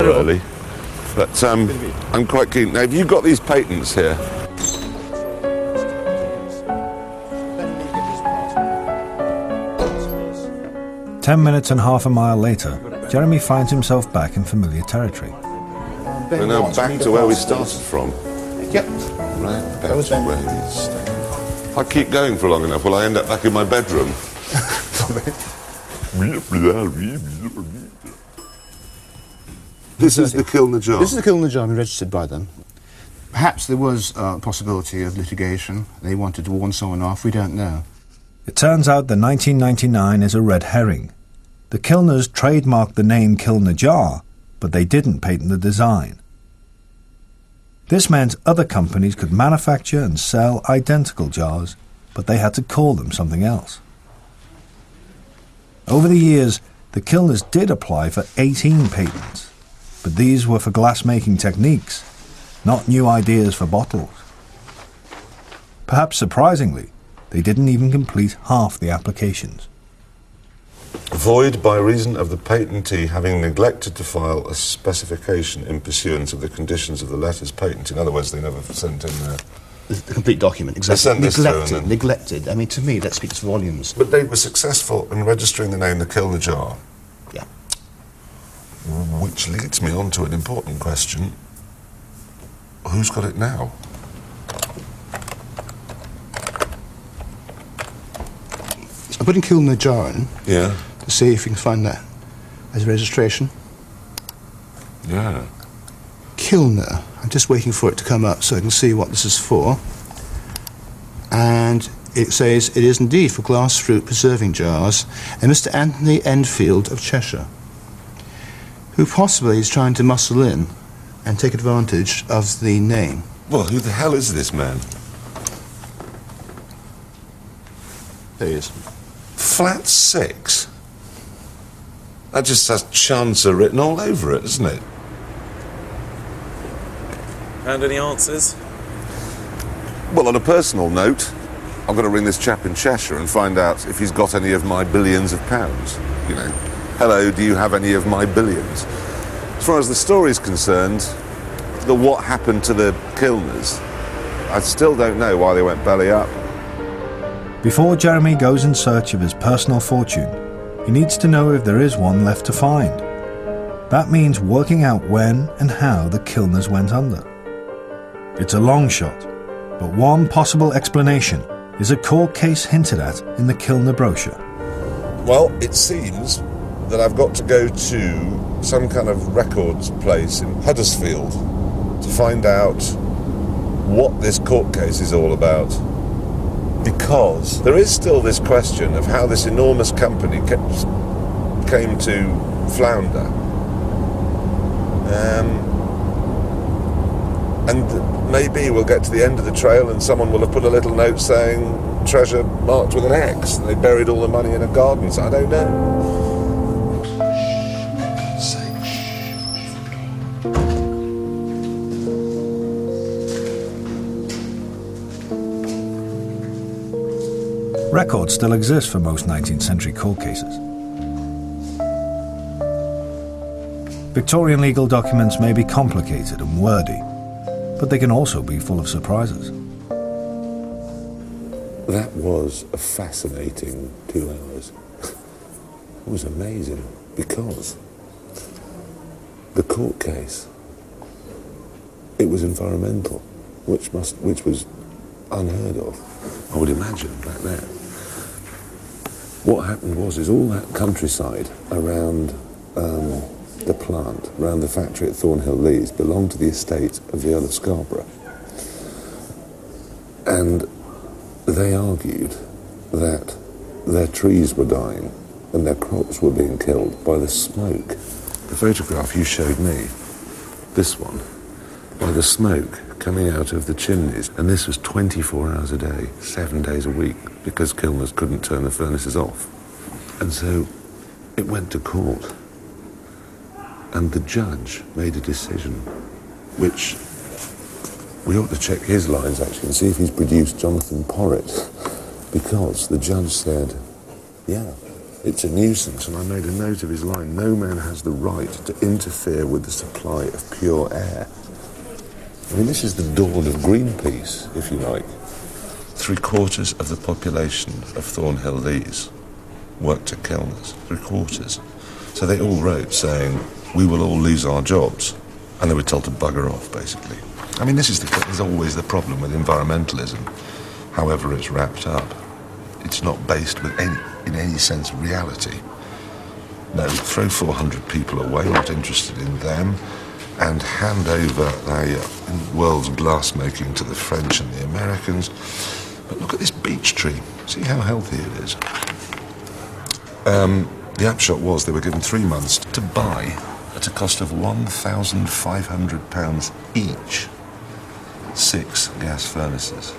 early, but I'm quite keen. Now, have you got these patents here? Ten minutes and half a mile later, Jeremy finds himself back in familiar territory. We're now back to where we started from. Yep. Right, back to where we started. If I keep going for long enough, will I end up back in my bedroom? This is the Kilner jar. This is the Kilner jar. We registered by them. Perhaps there was a possibility of litigation. They wanted to warn someone off. We don't know. It turns out that 1999 is a red herring. The Kilners trademarked the name Kilner jar, but they didn't patent the design. This meant other companies could manufacture and sell identical jars, but they had to call them something else. Over the years, the Kilners did apply for 18 patents, but these were for glass-making techniques, not new ideas for bottles. Perhaps surprisingly, they didn't even complete half the applications. Void by reason of the patentee having neglected to file a specification in pursuance of the conditions of the letters patent. In other words, they never sent in the complete document. Exactly. They sent this through Neglected. I mean, to me, that speaks volumes. But they were successful in registering the name the Kilner jar. Yeah. Which leads me on to an important question. Who's got it now? I'm putting Kilner jar in. Yeah. To see if we can find that as a registration. Yeah. Kilner. I'm just waiting for it to come up so I can see what this is for. And it says it is indeed for glass fruit preserving jars, and Mr. Anthony Enfield of Cheshire, who possibly is trying to muscle in and take advantage of the name. Well, who the hell is this man? There he is. Flat 6? That just has Chancer written all over it, doesn't it? Found any answers? Well, on a personal note, I'm going to ring this chap in Cheshire and find out if he's got any of my billions of pounds. You know, hello, do you have any of my billions? As far as the story's concerned, the what happened to the Kilners, I still don't know why they went belly up. Before Jeremy goes in search of his personal fortune, he needs to know if there is one left to find. That means working out when and how the Kilners went under. It's a long shot, but one possible explanation is a court case hinted at in the Kilner brochure. Well, it seems that I've got to go to some kind of records place in Huddersfield to find out what this court case is all about. Because there is still this question of how this enormous company came to flounder. And maybe we'll get to the end of the trail and someone will have put a little note saying treasure marked with an X. They buried all the money in a garden, so I don't know. Records still exist for most 19th century court cases. Victorian legal documents may be complicated and wordy, but they can also be full of surprises. That was a fascinating 2 hours. It was amazing because the court case, it was environmental, which was unheard of, I would imagine, back then. What happened was all that countryside around the plant, around the factory at Thornhill Lees, belonged to the estate of the Earl of Scarborough. And they argued that their trees were dying and their crops were being killed by the smoke. The photograph you showed me, this one, by the smoke coming out of the chimneys, and this was 24 hours a day, 7 days a week, because Kilners couldn't turn the furnaces off. And so it went to court, and the judge made a decision, which we ought to check his lines actually and see if he's produced Jonathan Porritt, because the judge said, yeah, It's a nuisance, and I made a note of his line. No man has the right to interfere with the supply of pure air. I mean, this is the dawn of Greenpeace, if you like. 3/4 of the population of Thornhill Lees worked at Kilners. 3/4. So they all wrote saying, we will all lose our jobs. And they were told to bugger off, basically. I mean, this is always the problem with environmentalism, however it's wrapped up. It's not based with in any sense of reality. No, throw 400 people away, not interested in them, and hand over the world's glass-making to the French and the Americans. But look at this beech tree. See how healthy it is. The upshot was they were given 3 months to buy, at a cost of £1,500 each, 6 gas furnaces.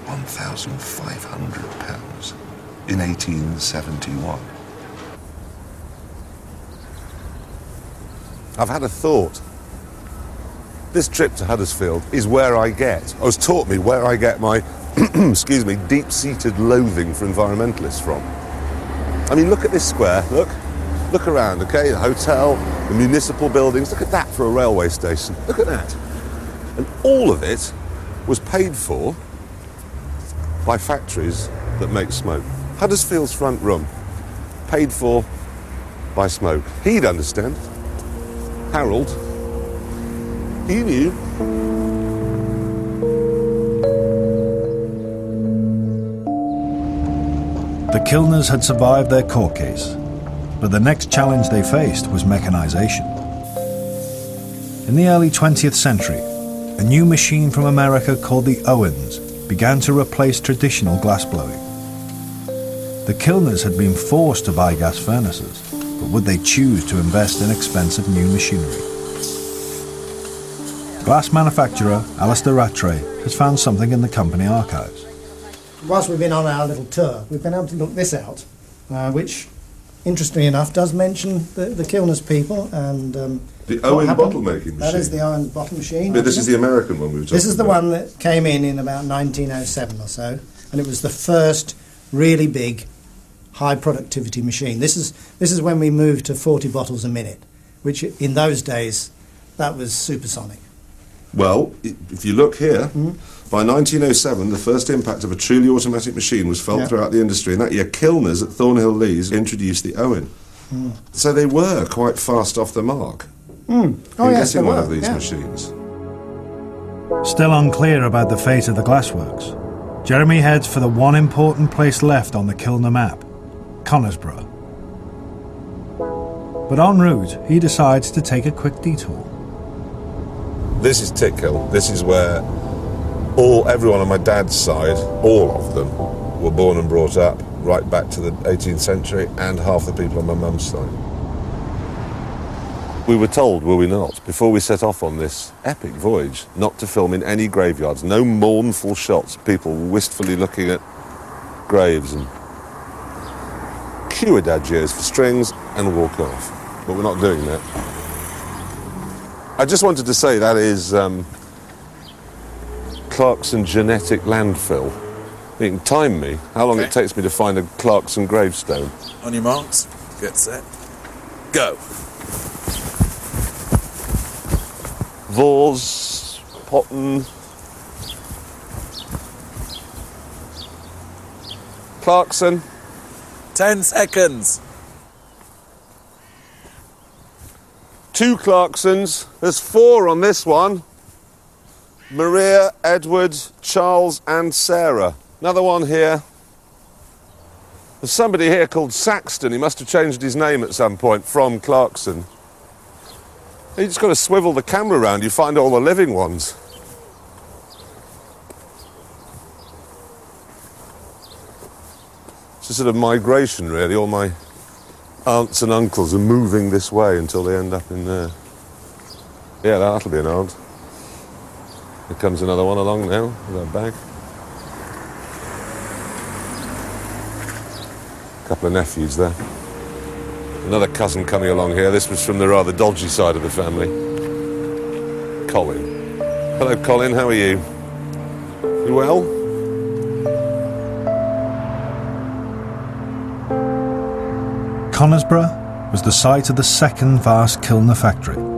£1,500 in 1871. I've had a thought. This trip to Huddersfield is where I was taught me where I get my, excuse me, deep-seated loathing for environmentalists from. I mean, look at this square, look around, okay, the hotel, the municipal buildings, look at that for a railway station, look at that. And all of it was paid for by factories that make smoke. Huddersfield's front room, paid for by smoke. He'd understand. Harold, he knew. The Kilners had survived their court case, but the next challenge they faced was mechanisation. In the early 20th century, a new machine from America called the Owens began to replace traditional glassblowing. The Kilners had been forced to buy gas furnaces, but would they choose to invest in expensive new machinery? Glass manufacturer Alistair Rattray has found something in the company archives. Whilst we've been on our little tour, we've been able to look this out, which, interestingly enough, does mention the Kilners people and the Owen bottle making machine. That is the Owen bottle machine. But this is the American one we were talking about. This is the one that came in about 1907 or so, and it was the first really big high productivity machine. This is when we moved to 40 bottles a minute, which in those days that was supersonic. Well, if you look here, by 1907, the first impact of a truly automatic machine was felt throughout the industry. In that year, Kilners at Thornhill Lees introduced the Owen. So they were quite fast off the mark in getting one of these machines. Still unclear about the fate of the glassworks, Jeremy heads for the one important place left on the Kilner map, Conisbrough. But en route, he decides to take a quick detour. This is Tickhill. This is where everyone on my dad's side, all of them, were born and brought up, right back to the 18th century, and half the people on my mum's side. We were told, were we not, before we set off on this epic voyage, not to film in any graveyards, no mournful shots, people wistfully looking at graves and cue adagios for strings and walk off. But we're not doing that. I just wanted to say that is Clarkson genetic landfill. You can time me how long it takes me to find a Clarkson gravestone. On your marks, get set, go. Vors, Potton, Clarkson. 10 seconds. 2 Clarksons. There's 4 on this one. Maria, Edward, Charles and Sarah. Another one here. There's somebody here called Saxton. He must have changed his name at some point from Clarkson. You just got to swivel the camera around, you find all the living ones. It's a sort of migration, really. All my aunts and uncles are moving this way until they end up in there. Yeah, that'll be an aunt. Here comes another one along now with her bag. A couple of nephews there. Another cousin coming along here. This was from the rather dodgy side of the family. Colin. Hello, Colin. How are you? You well? Conisborough was the site of the second vast kilner factory.